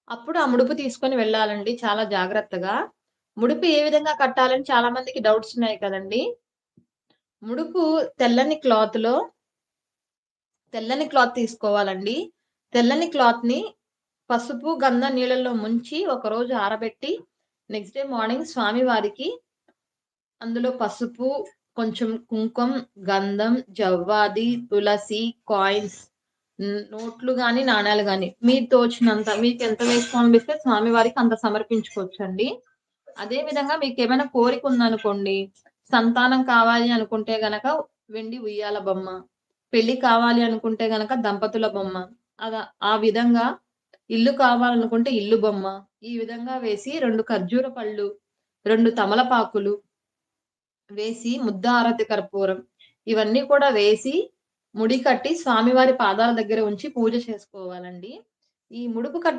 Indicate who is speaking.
Speaker 1: అప్పుడు ఆ ముడుపు తీసుకొని వెళ్ళాలండి చాలా జాగ్రత్తగా. ముడుపు ఏ విధంగా కట్టాలని చాలా మందికి డౌట్స్ ఉన్నాయి కదండీ! ముడుపు తెల్లని క్లాత్‌లో తెల్లని క్లాత్ తీసుకోవాలండి. తెల్లని క్లాత్‌ని పసుపు, గంధం నీళ్ళల్లో ముంచి ఒకరోజు ఆరబెట్టి నెక్స్ట్ డే మార్నింగ్ స్వామివారికి అందులో పసుపు, కొంచెం కుంకుమ, గంధం, జవ్వాది, తులసి, కాయిన్స్ నోట్లు గాని, నాణాలు గాని మీకు తోచినంత మీకెంత వేసుకోవాలనిపిస్తే స్వామివారికి అంత సమర్పించుకోవచ్చండి. అదే విధంగా మీకేమైనా కోరికుందనుకోండి, సంతానం కావాలి అనుకుంటే గనక వెండి ఉయ్యాల బొమ్మ, పెళ్లి కావాలి అనుకుంటే గనక దంపతుల బొమ్మ, అలా ఆ విధంగా ఇల్లు కావాలనుకుంటే ఇల్లు బొమ్మ, ఈ విధంగా వేసి 2 ఖర్జూర పళ్ళు, 2 తమలపాకులు వేసి ముద్ద హారతి కర్పూరం ఇవన్నీ కూడా వేసి, ముడి కట్టి స్వామివారి పాదాల దగ్గర ఉంచి పూజ చేసుకోవాలండి. ఈ ముడుపు కట్